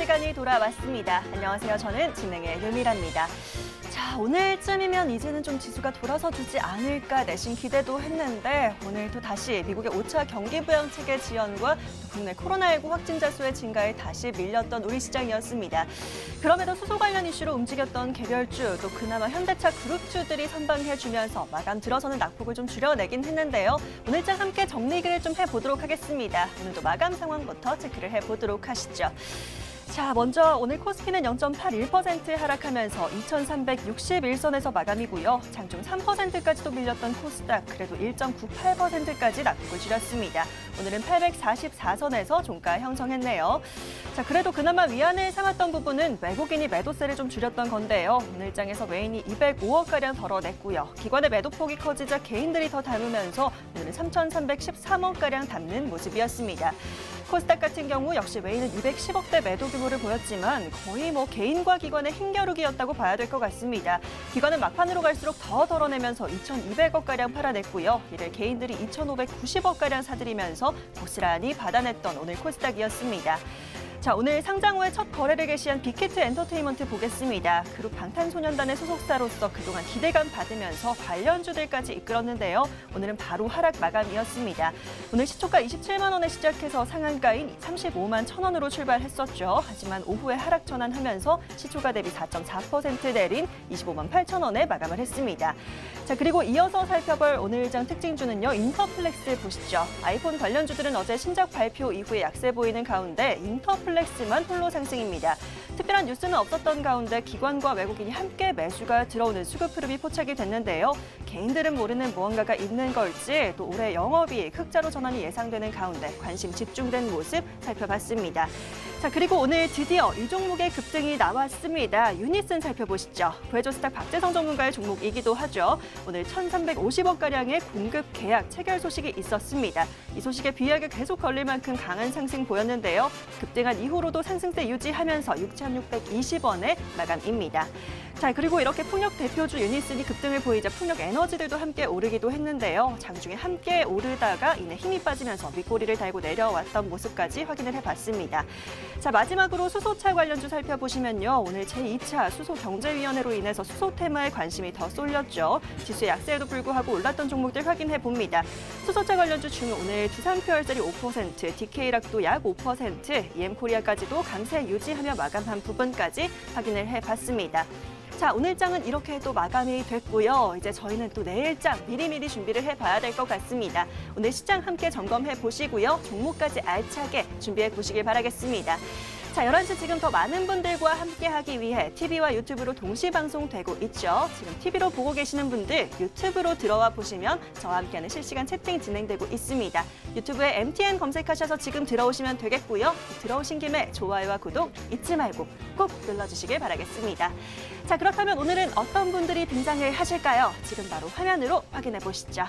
시간이 돌아왔습니다. 안녕하세요. 저는 진행의 류미라입니다. 자, 오늘쯤이면 이제는 좀 지수가 돌아서 주지 않을까 내심 기대도 했는데 오늘도 다시 미국의 5차 경기부양책의 지연과 국내 코로나19 확진자 수의 증가에 다시 밀렸던 우리 시장이었습니다. 그럼에도 수소 관련 이슈로 움직였던 개별주, 또 그나마 현대차 그룹주들이 선방해주면서 마감 들어서는 낙폭을 좀 줄여내긴 했는데요. 오늘장 함께 정리를 좀 해보도록 하겠습니다. 오늘도 마감 상황부터 체크를 해보도록 하시죠. 자, 먼저 오늘 코스피는 0.81% 하락하면서 2,361선에서 마감이고요. 장중 3%까지도 밀렸던 코스닥, 그래도 1.98%까지 낙폭을 줄였습니다. 오늘은 844선에서 종가 형성했네요. 자, 그래도 그나마 위안을 삼았던 부분은 외국인이 매도세를 좀 줄였던 건데요. 오늘장에서 외인이 205억가량 덜어냈고요. 기관의 매도폭이 커지자 개인들이 더 담으면서 오늘은 3,313억가량 담는 모습이었습니다. 코스닥 같은 경우 역시 외인은 210억대 매도 규모를 보였지만 거의 개인과 기관의 힘겨루기였다고 봐야 될 것 같습니다. 기관은 막판으로 갈수록 더 덜어내면서 2,200억가량 팔아냈고요. 이를 개인들이 2,590억가량 사들이면서 고스란히 받아냈던 오늘 코스닥이었습니다. 자, 오늘 상장 후에 첫 거래를 개시한 빅히트 엔터테인먼트 보겠습니다. 그룹 방탄소년단의 소속사로서 그동안 기대감 받으면서 관련주들까지 이끌었는데요. 오늘은 바로 하락 마감이었습니다. 오늘 시초가 27만 원에 시작해서 상한가인 35만 1,000원으로 출발했었죠. 하지만 오후에 하락 전환하면서 시초가 대비 4.4% 내린 25만 8,000원에 마감을 했습니다. 자, 그리고 이어서 살펴볼 오늘장 특징주는요. 인터플렉스 보시죠. 아이폰 관련주들은 어제 신작 발표 이후에 약세 보이는 가운데 인터플렉스만 홀로 상승입니다. 특별한 뉴스는 없었던 가운데 기관과 외국인이 함께 매수가 들어오는 수급 흐름이 포착이 됐는데요. 개인들은 모르는 무언가가 있는 걸지 또 올해 영업이익 흑자로 전환이 예상되는 가운데 관심 집중된 모습 살펴봤습니다. 자, 그리고 오늘 드디어 이 종목의 급등이 나왔습니다. 유니슨 살펴보시죠. 부해조스탁 박재성 전문가의 종목이기도 하죠. 오늘 1,350억가량의 공급 계약 체결 소식이 있었습니다. 이 소식에 비하게 계속 걸릴 만큼 강한 상승 보였는데요. 급등한 이후로도 상승세 유지하면서 6,620원에 마감입니다. 자, 그리고 이렇게 풍력 대표주 유니슨이 급등을 보이자 풍력 에너지들도 함께 오르기도 했는데요. 장중에 함께 오르다가 이내 힘이 빠지면서 윗꼬리를 달고 내려왔던 모습까지 확인을 해봤습니다. 자, 마지막으로 수소차 관련주 살펴보시면요. 오늘 제2차 수소경제위원회로 인해서 수소 테마에 관심이 더 쏠렸죠. 지수의 약세에도 불구하고 올랐던 종목들 확인해봅니다. 수소차 관련주 중에 오늘 두산표열셀이 5%, DK락도 약 5%, EM코리아까지도 강세 유지하며 마감한 부분까지 확인을 해봤습니다. 자, 오늘장은 이렇게 또 마감이 됐고요. 이제 저희는 또 내일장 미리미리 준비를 해봐야 될 것 같습니다. 오늘 시장 함께 점검해 보시고요. 종목까지 알차게 준비해 보시길 바라겠습니다. 자, 11시 지금 더 많은 분들과 함께하기 위해 TV와 유튜브로 동시 방송되고 있죠. 지금 TV로 보고 계시는 분들 유튜브로 들어와 보시면 저와 함께하는 실시간 채팅 진행되고 있습니다. 유튜브에 MTN 검색하셔서 지금 들어오시면 되겠고요. 들어오신 김에 좋아요와 구독 잊지 말고 꼭 눌러주시길 바라겠습니다. 자, 그렇다면 오늘은 어떤 분들이 등장을 하실까요? 지금 바로 화면으로 확인해 보시죠.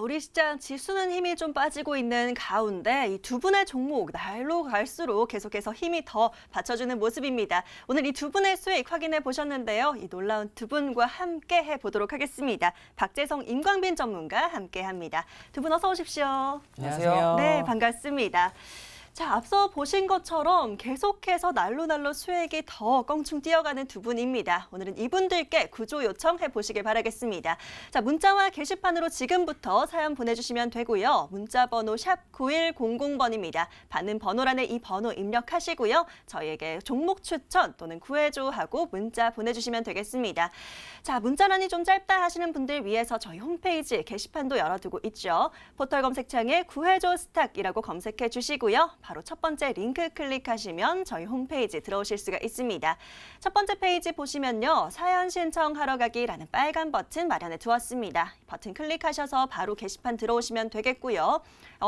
우리 시장 지수는 힘이 좀 빠지고 있는 가운데 이 두 분의 종목 날로 갈수록 계속해서 힘이 더 받쳐주는 모습입니다. 오늘 이 두 분의 수익 확인해 보셨는데요. 이 놀라운 두 분과 함께 해보도록 하겠습니다. 박재성, 임광빈 전문가 함께합니다. 두 분 어서 오십시오. 안녕하세요. 네, 반갑습니다. 자, 앞서 보신 것처럼 계속해서 날로 수익이 더 껑충 뛰어가는 두 분입니다. 오늘은 이분들께 구조 요청해 보시길 바라겠습니다. 자, 문자와 게시판으로 지금부터 사연 보내주시면 되고요. 문자 번호 샵 9100번입니다. 받는 번호란에 이 번호 입력하시고요. 저희에게 종목 추천 또는 구해줘 하고 문자 보내주시면 되겠습니다. 자, 문자란이 좀 짧다 하시는 분들 위해서 저희 홈페이지 게시판도 열어두고 있죠. 포털 검색창에 구해줘 스탁이라고 검색해 주시고요. 바로 첫 번째 링크 클릭하시면 저희 홈페이지 들어오실 수가 있습니다. 첫 번째 페이지 보시면요. 사연 신청하러 가기라는 빨간 버튼 마련해 두었습니다. 버튼 클릭하셔서 바로 게시판 들어오시면 되겠고요.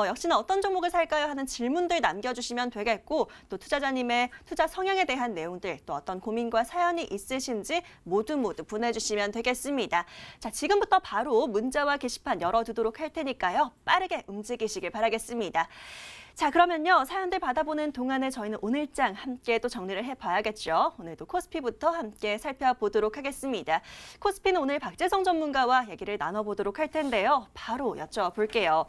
역시나 어떤 종목을 살까요 하는 질문들 남겨주시면 되겠고 또 투자자님의 투자 성향에 대한 내용들 또 어떤 고민과 사연이 있으신지 모두 보내주시면 되겠습니다. 자, 지금부터 바로 문자와 게시판 열어두도록 할 테니까요. 빠르게 움직이시길 바라겠습니다. 자, 그러면요. 사연들 받아보는 동안에 저희는 오늘장 함께 또 정리를 해봐야겠죠. 오늘도 코스피부터 함께 살펴보도록 하겠습니다. 코스피는 오늘 박재성 전문가와 얘기를 나눠보도록 할 텐데요. 바로 여쭤볼게요.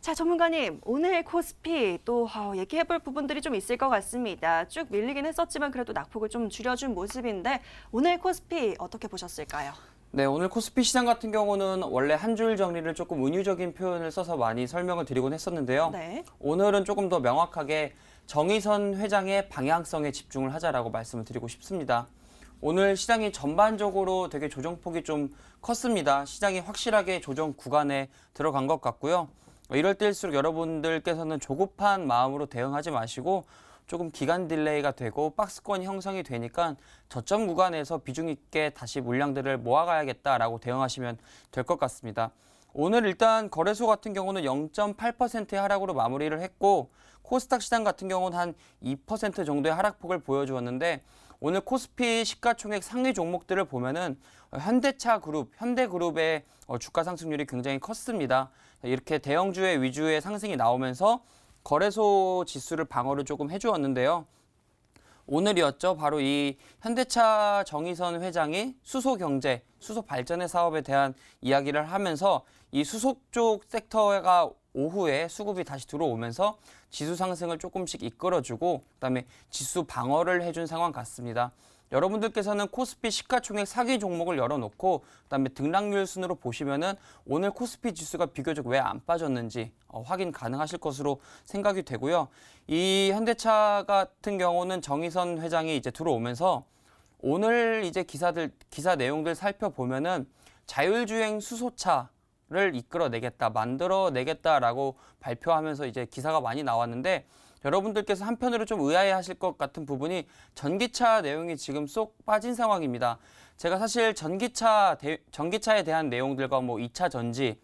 자, 전문가님, 오늘 코스피 또 얘기해볼 부분들이 좀 있을 것 같습니다. 쭉 밀리긴 했었지만 그래도 낙폭을 좀 줄여준 모습인데 오늘 코스피 어떻게 보셨을까요? 네, 오늘 코스피 시장 같은 경우는 원래 한 줄 정리를 조금 은유적인 표현을 써서 많이 설명을 드리곤 했었는데요. 네. 오늘은 조금 더 명확하게 정의선 회장의 방향성에 집중을 하자라고 말씀을 드리고 싶습니다. 오늘 시장이 전반적으로 되게 조정폭이 좀 컸습니다. 시장이 확실하게 조정 구간에 들어간 것 같고요. 이럴 때일수록 여러분들께서는 조급한 마음으로 대응하지 마시고 조금 기간 딜레이가 되고 박스권이 형성이 되니까 저점 구간에서 비중 있게 다시 물량들을 모아가야겠다라고 대응하시면 될 것 같습니다. 오늘 일단 거래소 같은 경우는 0.8%의 하락으로 마무리를 했고 코스닥 시장 같은 경우는 한 2% 정도의 하락폭을 보여주었는데 오늘 코스피 시가총액 상위 종목들을 보면은 현대그룹의 주가 상승률이 굉장히 컸습니다. 이렇게 대형주의 위주의 상승이 나오면서 거래소 지수를 방어를 조금 해주었는데요. 오늘이었죠. 바로 이 현대차 정의선 회장이 수소 경제, 수소 발전의 사업에 대한 이야기를 하면서 이 수소 쪽 섹터가 오후에 수급이 다시 들어오면서 지수 상승을 조금씩 이끌어주고 그다음에 지수 방어를 해준 상황 같습니다. 여러분들께서는 코스피 시가총액 상위 종목을 열어놓고 그다음에 등락률 순으로 보시면은 오늘 코스피 지수가 비교적 왜 안 빠졌는지 확인 가능하실 것으로 생각이 되고요. 이 현대차 같은 경우는 정의선 회장이 이제 들어오면서 오늘 이제 기사 내용들 살펴보면은 자율주행 수소차를 만들어내겠다라고 발표하면서 이제 기사가 많이 나왔는데 여러분들께서 한편으로 좀 의아해하실 것 같은 부분이 전기차 내용이 지금 쏙 빠진 상황입니다. 제가 사실 전기차에 대한 내용들과 뭐 2차 전지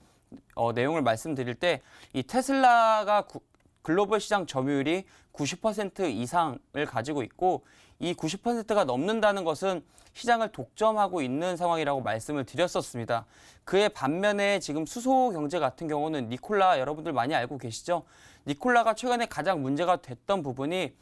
내용을 말씀드릴 때 이 테슬라가 글로벌 시장 점유율이 90% 이상을 가지고 있고 이 90%가 넘는다는 것은 시장을 독점하고 있는 상황이라고 말씀을 드렸었습니다. 그에 반면에 지금 수소 경제 같은 경우는 니콜라 여러분들 많이 알고 계시죠? 니콜라가 최근에 가장 문제가 됐던 부분이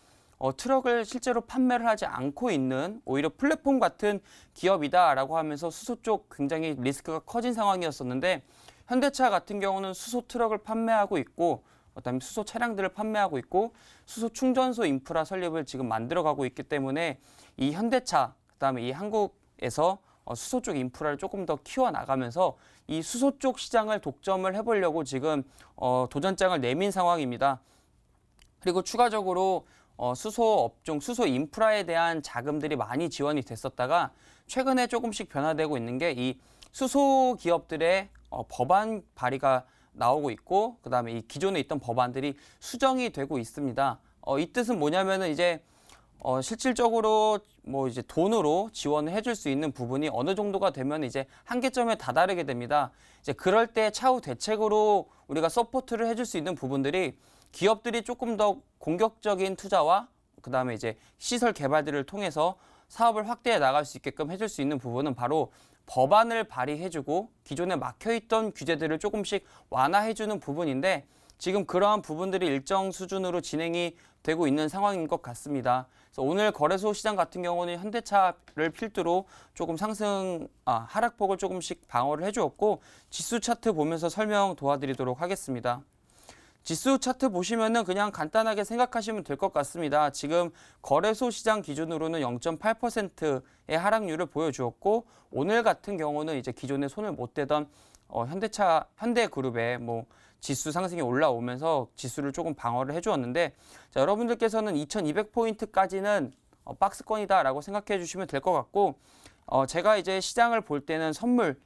트럭을 실제로 판매를 하지 않고 있는 오히려 플랫폼 같은 기업이다라고 하면서 수소 쪽 굉장히 리스크가 커진 상황이었었는데 현대차 같은 경우는 수소 트럭을 판매하고 있고 그다음에 수소 차량들을 판매하고 있고 수소 충전소 인프라 설립을 지금 만들어가고 있기 때문에 이 현대차 그다음에 이 한국에서 수소 쪽 인프라를 조금 더 키워나가면서 이 수소 쪽 시장을 독점을 해보려고 지금 도전장을 내민 상황입니다. 그리고 추가적으로 수소 업종, 수소 인프라에 대한 자금들이 많이 지원이 됐었다가 최근에 조금씩 변화되고 있는 게 이 수소 기업들의 법안 발의가 나오고 있고 그다음에 이 기존에 있던 법안들이 수정이 되고 있습니다. 이 뜻은 뭐냐면은 이제 실질적으로 뭐 이제 돈으로 지원을 해줄 수 있는 부분이 어느 정도가 되면 이제 한계점에 다다르게 됩니다. 이제 그럴 때 차후 대책으로 우리가 서포트를 해줄 수 있는 부분들이 기업들이 조금 더 공격적인 투자와 그다음에 이제 시설 개발들을 통해서 사업을 확대해 나갈 수 있게끔 해줄 수 있는 부분은 바로 법안을 발의해주고 기존에 막혀있던 규제들을 조금씩 완화해주는 부분인데 지금 그러한 부분들이 일정 수준으로 진행이 되고 있는 상황인 것 같습니다. 그래서 오늘 거래소 시장 같은 경우는 현대차를 필두로 조금 하락폭을 조금씩 방어를 해주었고 지수 차트 보면서 설명 도와드리도록 하겠습니다. 지수 차트 보시면은 그냥 간단하게 생각하시면 될 것 같습니다. 지금 거래소 시장 기준으로는 0.8%의 하락률을 보여주었고 오늘 같은 경우는 이제 기존에 손을 못 대던 현대그룹의 지수 상승이 올라오면서 지수를 조금 방어를 해주었는데 자, 여러분들께서는 2200포인트까지는 박스권이다라고 생각해 주시면 될 것 같고 제가 이제 시장을 볼 때는 선물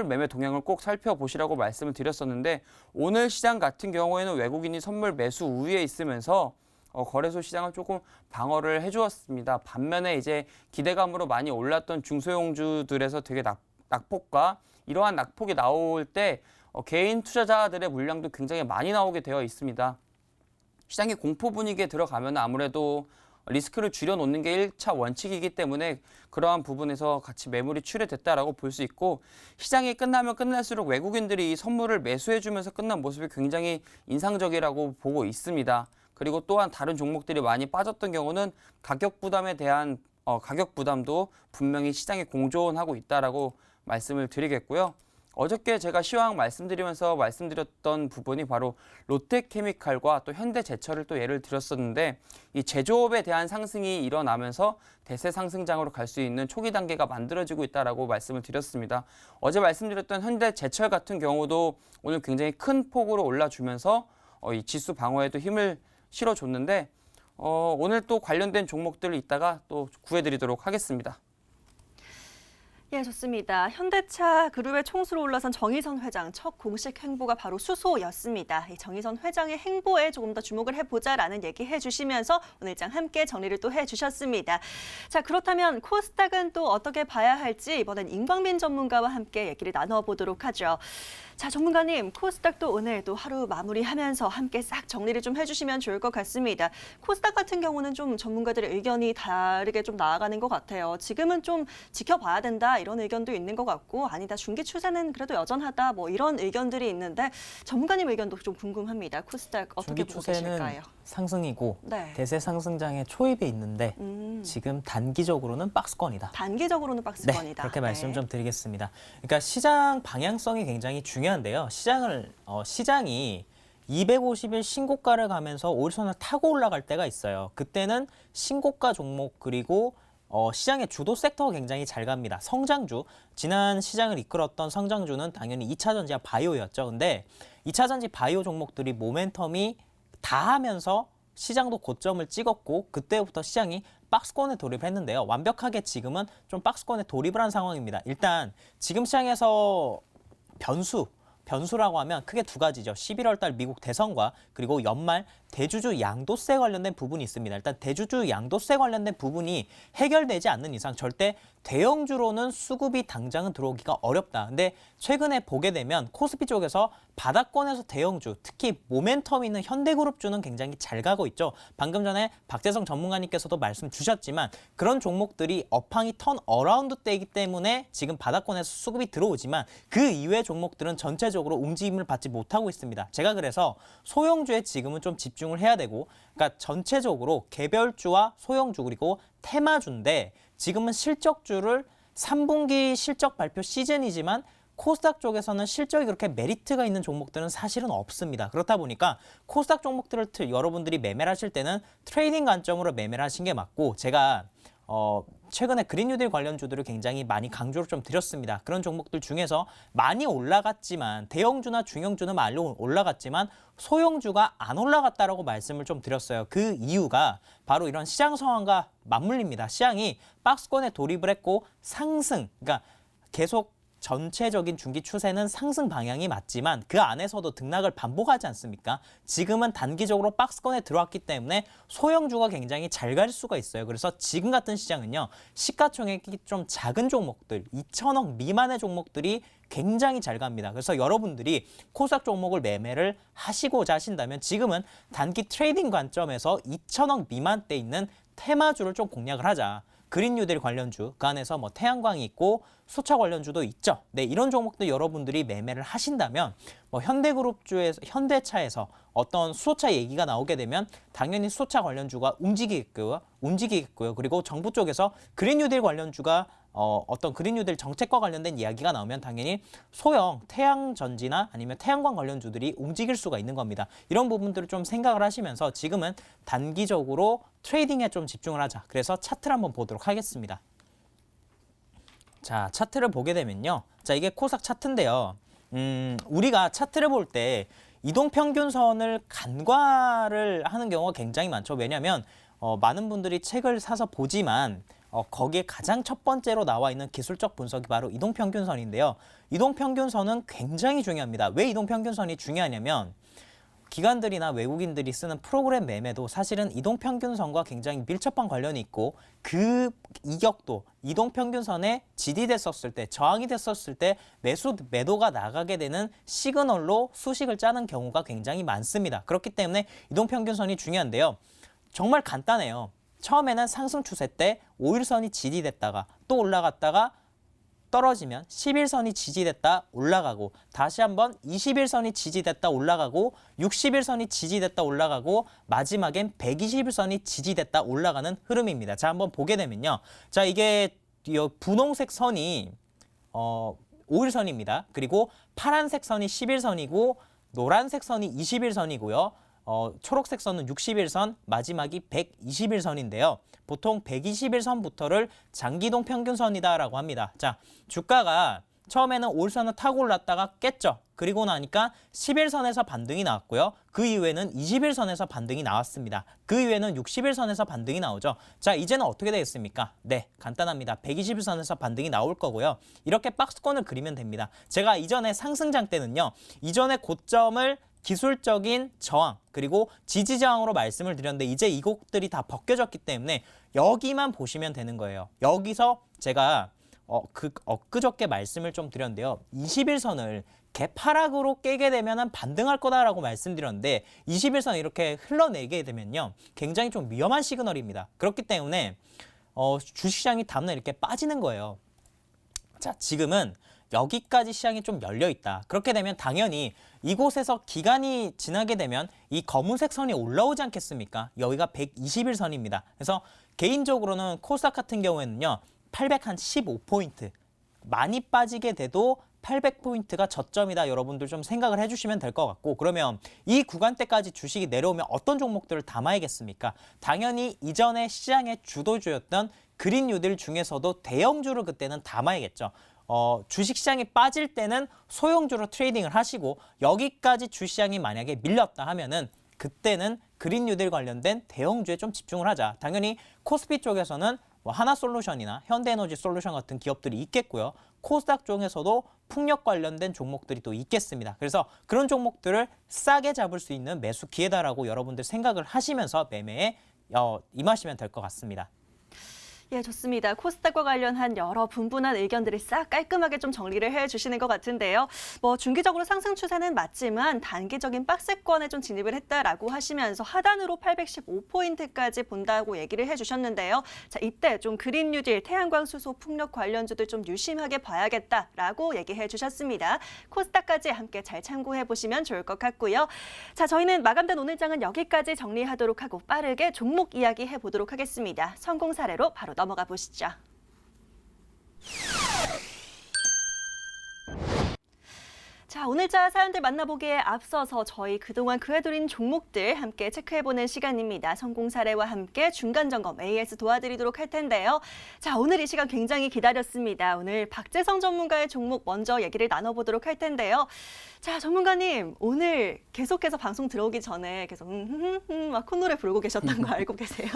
매매 동향을 꼭 살펴보시라고 말씀을 드렸었는데 오늘 시장 같은 경우에는 외국인이 선물 매수 우위에 있으면서 거래소 시장을 조금 방어를 해주었습니다. 반면에 이제 기대감으로 많이 올랐던 중소형주들에서 되게 낙폭과 이러한 낙폭이 나올 때 개인 투자자들의 물량도 굉장히 많이 나오게 되어 있습니다. 시장이 공포 분위기에 들어가면 아무래도 리스크를 줄여놓는 게 1차 원칙이기 때문에 그러한 부분에서 같이 매물이 출회됐다라고 볼 수 있고 시장이 끝나면 끝날수록 외국인들이 선물을 매수해주면서 끝난 모습이 굉장히 인상적이라고 보고 있습니다. 그리고 또한 다른 종목들이 많이 빠졌던 경우는 가격 부담에 대한 가격 부담도 분명히 시장에 공존하고 있다라고 말씀을 드리겠고요. 어저께 제가 시황 말씀드렸던 부분이 바로 롯데케미칼과 또 현대제철을 또 예를 들었었는데 이 제조업에 대한 상승이 일어나면서 대세 상승장으로 갈 수 있는 초기 단계가 만들어지고 있다라고 말씀을 드렸습니다. 어제 말씀드렸던 현대제철 같은 경우도 오늘 굉장히 큰 폭으로 올라주면서 이 지수 방어에도 힘을 실어줬는데 오늘 또 관련된 종목들을 이따가 또 구해드리도록 하겠습니다. 예, 좋습니다. 현대차 그룹의 총수로 올라선 정의선 회장 첫 공식 행보가 바로 수소였습니다. 이 정의선 회장의 행보에 조금 더 주목을 해보자라는 얘기 해주시면서 오늘 장 함께 정리를 또 해주셨습니다. 자, 그렇다면 코스닥은 또 어떻게 봐야 할지 이번엔 임광민 전문가와 함께 얘기를 나눠보도록 하죠. 자, 전문가님, 코스닥도 오늘 또 하루 마무리하면서 함께 싹 정리를 좀 해주시면 좋을 것 같습니다. 코스닥 같은 경우는 좀 전문가들의 의견이 다르게 좀 나아가는 것 같아요. 지금은 좀 지켜봐야 된다 이런 의견도 있는 것 같고 아니다 중기 추세는 그래도 여전하다 이런 의견들이 있는데 전문가님 의견도 좀 궁금합니다. 코스닥 어떻게 보고 계실까요? 상승이고 네. 대세 상승장의 초입에 있는데 지금 단기적으로는 박스권이다. 단기적으로는 박스권이다. 네, 그렇게 말씀 좀 드리겠습니다. 그러니까 시장 방향성이 굉장히 중요한데요. 시장이 250일 신고가를 가면서 5일선을 타고 올라갈 때가 있어요. 그때는 신고가 종목 그리고 시장의 주도 섹터가 굉장히 잘 갑니다. 성장주, 지난 시장을 이끌었던 성장주는 당연히 2차전지와 바이오였죠. 근데 2차전지 바이오 종목들이 모멘텀이 다하면서 시장도 고점을 찍었고 그때부터 시장이 박스권에 돌입했는데요. 완벽하게 지금은 좀 박스권에 돌입을 한 상황입니다. 일단 지금 시장에서 변수라고 하면 크게 두 가지죠. 11월 달 미국 대선과 그리고 연말 대주주 양도세 관련된 부분이 있습니다. 일단 대주주 양도세 관련된 부분이 해결되지 않는 이상 절대 대형주로는 수급이 당장은 들어오기가 어렵다. 근데 최근에 보게 되면 코스피 쪽에서 바닥권에서 대형주, 특히 모멘텀 있는 현대그룹주는 굉장히 잘 가고 있죠. 방금 전에 박재성 전문가님께서도 말씀 주셨지만 그런 종목들이 업황이 턴 어라운드 때이기 때문에 지금 바닥권에서 수급이 들어오지만 그 이외의 종목들은 전체적으로 움직임을 받지 못하고 있습니다. 제가 그래서 소형주에 지금은 좀 집중을 해야 되고 그러니까 전체적으로 개별주와 소형주 그리고 테마주인데 지금은 실적주를 3분기 실적 발표 시즌이지만 코스닥 쪽에서는 실적이 그렇게 메리트가 있는 종목들은 사실은 없습니다. 그렇다 보니까 코스닥 종목들을 여러분들이 매매를 하실 때는 트레이딩 관점으로 매매를 하신 게 맞고 제가 최근에 그린뉴딜 관련주들을 굉장히 많이 강조를 좀 드렸습니다. 그런 종목들 중에서 많이 올라갔지만 대형주나 중형주는 많이 올라갔지만 소형주가 안 올라갔다라고 말씀을 좀 드렸어요. 그 이유가 바로 이런 시장 상황과 맞물립니다. 시장이 박스권에 돌입을 했고 상승, 그러니까 계속 전체적인 중기 추세는 상승 방향이 맞지만 그 안에서도 등락을 반복하지 않습니까? 지금은 단기적으로 박스권에 들어왔기 때문에 소형주가 굉장히 잘 갈 수가 있어요. 그래서 지금 같은 시장은요. 시가총액이 좀 작은 종목들, 2천억 미만의 종목들이 굉장히 잘 갑니다. 그래서 여러분들이 코스닥 종목을 매매를 하시고자 하신다면 지금은 단기 트레이딩 관점에서 2천억 미만대 있는 테마주를 좀 공략을 하자. 그린 뉴딜 관련주, 그 안에서 뭐 태양광이 있고 수차 관련주도 있죠. 네, 이런 종목들 여러분들이 매매를 하신다면 뭐 현대그룹주에서 현대차에서 어떤 수소차 얘기가 나오게 되면 당연히 수소차 관련주가 움직이겠고요. 그리고 정부 쪽에서 그린 뉴딜 관련주가 어떤 그린 뉴딜 정책과 관련된 이야기가 나오면 당연히 소형 태양전지나 아니면 태양광 관련주들이 움직일 수가 있는 겁니다. 이런 부분들을 좀 생각을 하시면서 지금은 단기적으로 트레이딩에 좀 집중을 하자. 그래서 차트를 한번 보도록 하겠습니다. 자, 차트를 보게 되면요. 자, 이게 코스닥 차트인데요. 우리가 차트를 볼 때 이동평균선을 간과를 하는 경우가 굉장히 많죠. 왜냐하면 많은 분들이 책을 사서 보지만 거기에 가장 첫 번째로 나와 있는 기술적 분석이 바로 이동평균선인데요. 이동평균선은 굉장히 중요합니다. 왜 이동평균선이 중요하냐면 기관들이나 외국인들이 쓰는 프로그램 매매도 사실은 이동평균선과 굉장히 밀접한 관련이 있고 그 이격도 이동평균선에 지지됐었을 때, 저항이 됐었을 때 매도가 나가게 되는 시그널로 수식을 짜는 경우가 굉장히 많습니다. 그렇기 때문에 이동평균선이 중요한데요. 정말 간단해요. 처음에는 상승 추세 때 5일선이 지지됐다가 또 올라갔다가 떨어지면 10일선이 지지됐다 올라가고 다시 한번 20일선이 지지됐다 올라가고 60일선이 지지됐다 올라가고 마지막엔 120일선이 지지됐다 올라가는 흐름입니다. 자, 한번 보게 되면요. 자, 이게 분홍색 선이 5일선입니다. 그리고 파란색 선이 10일선이고 노란색 선이 20일선이고요. 초록색 선은 60일선, 마지막이 120일선인데요. 보통 120일선부터를 장기이동 평균선이다라고 합니다. 자, 주가가 처음에는 5일선을 타고 올랐다가 깼죠. 그리고 나니까 10일선에서 반등이 나왔고요. 그 이후에는 20일선에서 반등이 나왔습니다. 그 이후에는 60일선에서 반등이 나오죠. 자, 이제는 어떻게 되겠습니까? 네, 간단합니다. 120일선에서 반등이 나올 거고요. 이렇게 박스권을 그리면 됩니다. 제가 이전에 상승장 때는요. 이전의 고점을 기술적인 저항 그리고 지지 저항으로 말씀을 드렸는데 이제 이 곡들이 다 벗겨졌기 때문에 여기만 보시면 되는 거예요. 여기서 제가 엊그저께 말씀을 좀 드렸는데요. 21선을 개파락으로 깨게 되면 반등할 거다라고 말씀드렸는데 21선 이렇게 흘러내게 되면요. 굉장히 좀 위험한 시그널입니다. 그렇기 때문에 주식시장이 다음날 이렇게 빠지는 거예요. 자, 지금은 여기까지 시장이 좀 열려있다. 그렇게 되면 당연히 이곳에서 기간이 지나게 되면 이 검은색 선이 올라오지 않겠습니까? 여기가 120일선입니다. 그래서 개인적으로는 코스닥 같은 경우에는요. 815포인트. 많이 빠지게 돼도 800포인트가 저점이다. 여러분들 좀 생각을 해주시면 될 것 같고 그러면 이 구간대까지 주식이 내려오면 어떤 종목들을 담아야겠습니까? 당연히 이전에 시장의 주도주였던 그린 뉴딜 중에서도 대형주를 그때는 담아야겠죠. 주식시장이 빠질 때는 소형주로 트레이딩을 하시고 여기까지 주식시장이 만약에 밀렸다 하면은 그때는 그린 뉴딜 관련된 대형주에 좀 집중을 하자. 당연히 코스피 쪽에서는 뭐 하나솔루션이나 현대에너지 솔루션 같은 기업들이 있겠고요. 코스닥 쪽에서도 풍력 관련된 종목들이 또 있겠습니다. 그래서 그런 종목들을 싸게 잡을 수 있는 매수 기회다라고 여러분들 생각을 하시면서 매매에 임하시면 될 것 같습니다. 예, 좋습니다. 코스닥과 관련한 여러 분분한 의견들을 싹 깔끔하게 좀 정리를 해주시는 것 같은데요. 뭐 중기적으로 상승 추세는 맞지만 단기적인 박스권에 좀 진입을 했다라고 하시면서 하단으로 815포인트까지 본다고 얘기를 해주셨는데요. 자, 이때 좀 그린 뉴딜, 태양광, 수소, 풍력 관련주들 좀 유심하게 봐야겠다라고 얘기해 주셨습니다. 코스닥까지 함께 잘 참고해 보시면 좋을 것 같고요. 자, 저희는 마감된 오늘 장은 여기까지 정리하도록 하고 빠르게 종목 이야기 해보도록 하겠습니다. 성공 사례로 바로 넘어가 보시죠. 자, 오늘자 사연들 만나보기에 앞서서 저희 그동안 그해드린 종목들 함께 체크해보는 시간입니다. 성공 사례와 함께 중간점검 AS 도와드리도록 할 텐데요. 자, 오늘 이 시간 굉장히 기다렸습니다. 오늘 박재성 전문가의 종목 먼저 얘기를 나눠보도록 할 텐데요. 자, 전문가님, 오늘 계속해서 방송 들어오기 전에 계속 막 콧노래 부르고 계셨던 거 알고 계세요?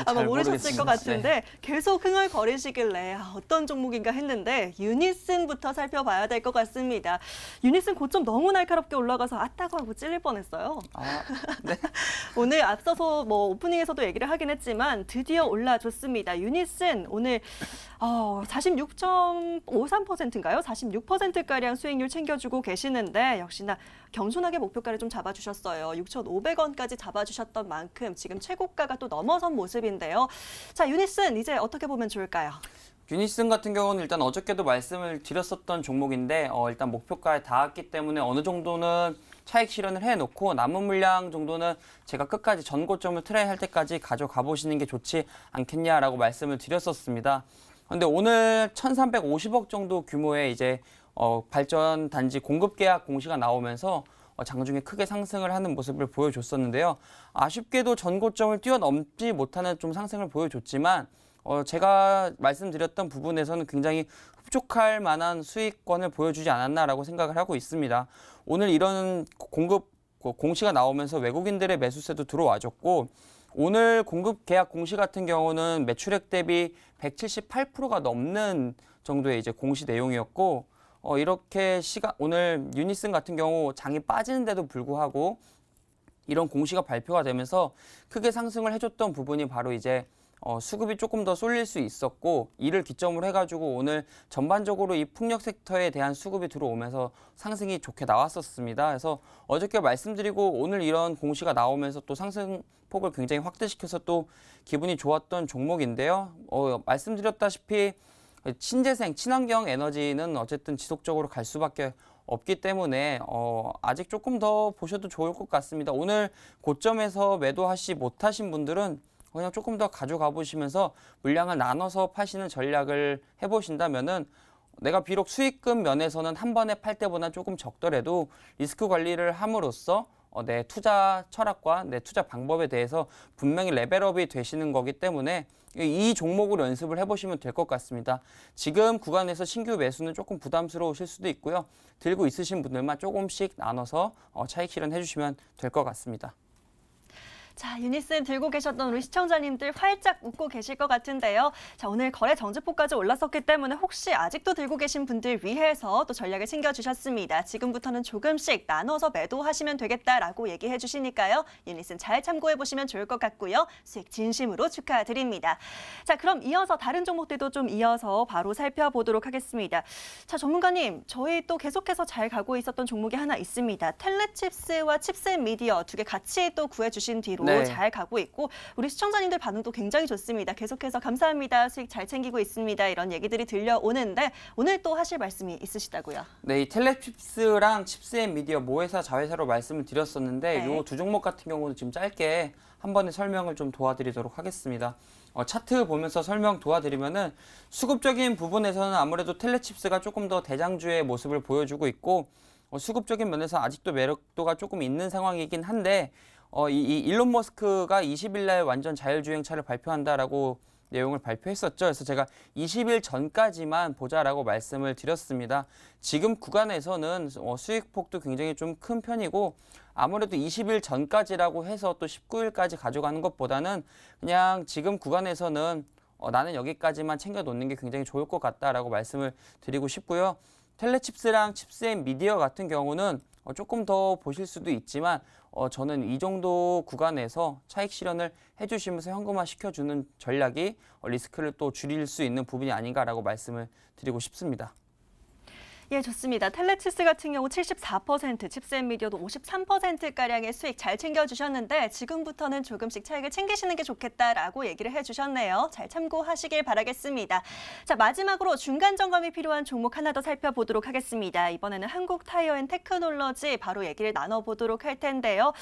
아마 모르셨을 것 같은데 계속 흥얼거리시길래 어떤 종목인가 했는데 유니슨부터 살펴봐야 될 것 같습니다. 유니슨 고점 너무 날카롭게 올라가서 아따고 하고 찔릴 뻔했어요. 아, 네. 오늘 앞서서 뭐 오프닝에서도 얘기를 하긴 했지만 드디어 올라줬습니다. 유니슨 오늘 46.53%인가요? 46%가량 수익률 챙겨주고 계시는데 역시나 겸손하게 목표가를 좀 잡아주셨어요. 6,500원까지 잡아주셨던 만큼 지금 최고가가 또 넘어선 모습인데요. 자, 유니슨 이제 어떻게 보면 좋을까요? 유니슨 같은 경우는 일단 어저께도 말씀을 드렸었던 종목인데 일단 목표가에 닿았기 때문에 어느 정도는 차익 실현을 해놓고 남은 물량 정도는 제가 끝까지 전고점을 트라이 할 때까지 가져가 보시는 게 좋지 않겠냐라고 말씀을 드렸었습니다. 근데 오늘 1,350억 정도 규모의 이제 발전 단지 공급 계약 공시가 나오면서 장중에 크게 상승을 하는 모습을 보여줬었는데요. 아쉽게도 전고점을 뛰어넘지 못하는 좀 상승을 보여줬지만 제가 말씀드렸던 부분에서는 굉장히 흡족할 만한 수익권을 보여주지 않았나라고 생각을 하고 있습니다. 오늘 이런 공급 공시가 나오면서 외국인들의 매수세도 들어와줬고 오늘 공급 계약 공시 같은 경우는 매출액 대비 178%가 넘는 정도의 이제 공시 내용이었고 이렇게 오늘 유니슨 같은 경우 장이 빠지는데도 불구하고 이런 공시가 발표가 되면서 크게 상승을 해줬던 부분이 바로 이제 수급이 조금 더 쏠릴 수 있었고 이를 기점으로 해가지고 오늘 전반적으로 이 풍력 섹터에 대한 수급이 들어오면서 상승이 좋게 나왔었습니다. 그래서 어저께 말씀드리고 오늘 이런 공시가 나오면서 또 상승폭을 굉장히 확대시켜서 또 기분이 좋았던 종목인데요. 말씀드렸다시피 신재생, 친환경 에너지는 어쨌든 지속적으로 갈 수밖에 없기 때문에 아직 조금 더 보셔도 좋을 것 같습니다. 오늘 고점에서 매도하시 못하신 분들은 그냥 조금 더 가져가 보시면서 물량을 나눠서 파시는 전략을 해보신다면은 내가 비록 수익금 면에서는 한 번에 팔 때보다 조금 적더라도 리스크 관리를 함으로써 내 투자 철학과 내 투자 방법에 대해서 분명히 레벨업이 되시는 거기 때문에 이 종목으로 연습을 해보시면 될 것 같습니다. 지금 구간에서 신규 매수는 조금 부담스러우실 수도 있고요. 들고 있으신 분들만 조금씩 나눠서 차익 실현해 주시면 될 것 같습니다. 자, 유니슨 들고 계셨던 우리 시청자님들 활짝 웃고 계실 것 같은데요. 자, 오늘 거래 정지폭까지 올랐었기 때문에 혹시 아직도 들고 계신 분들 위해서 또 전략을 챙겨주셨습니다. 지금부터는 조금씩 나눠서 매도하시면 되겠다라고 얘기해 주시니까요. 유니슨 잘 참고해 보시면 좋을 것 같고요. 수익 진심으로 축하드립니다. 자, 그럼 이어서 다른 종목들도 좀 이어서 바로 살펴보도록 하겠습니다. 자, 전문가님, 저희 또 계속해서 잘 가고 있었던 종목이 하나 있습니다. 텔레칩스와 칩셋미디어 두 개 같이 또 구해주신 뒤로 네. 잘 가고 있고 우리 시청자님들 반응도 굉장히 좋습니다. 계속해서 감사합니다. 수익 잘 챙기고 있습니다. 이런 얘기들이 들려오는데 오늘 또 하실 말씀이 있으시다고요? 네, 이 텔레칩스랑 칩스앤미디어 모회사 자회사로 말씀을 드렸었는데 네. 이 두 종목 같은 경우는 지금 짧게 한 번에 설명을 좀 도와드리도록 하겠습니다. 차트 보면서 설명 도와드리면은 수급적인 부분에서는 아무래도 텔레칩스가 조금 더 대장주의 모습을 보여주고 있고 수급적인 면에서 아직도 매력도가 조금 있는 상황이긴 한데 이 일론 머스크가 20일 날 완전 자율주행차를 발표한다라고 내용을 발표했었죠. 그래서 제가 20일 전까지만 보자라고 말씀을 드렸습니다. 지금 구간에서는 수익폭도 굉장히 좀 큰 편이고 아무래도 20일 전까지라고 해서 또 19일까지 가져가는 것보다는 그냥 지금 구간에서는 나는 여기까지만 챙겨 놓는 게 굉장히 좋을 것 같다라고 말씀을 드리고 싶고요. 텔레칩스랑 칩스앤미디어 같은 경우는 조금 더 보실 수도 있지만 저는 이 정도 구간에서 차익 실현을 해주시면서 현금화 시켜주는 전략이 리스크를 또 줄일 수 있는 부분이 아닌가라고 말씀을 드리고 싶습니다. 예, 좋습니다. 텔레칩스 같은 경우 74%, 칩스앤미디어도 53%가량의 수익 잘 챙겨주셨는데 지금부터는 조금씩 차익을 챙기시는 게 좋겠다라고 얘기를 해주셨네요. 잘 참고하시길 바라겠습니다. 자, 마지막으로 중간 점검이 필요한 종목 하나 더 살펴보도록 하겠습니다. 이번에는 한국타이어앤테크놀로지 바로 얘기를 나눠보도록 할 텐데요.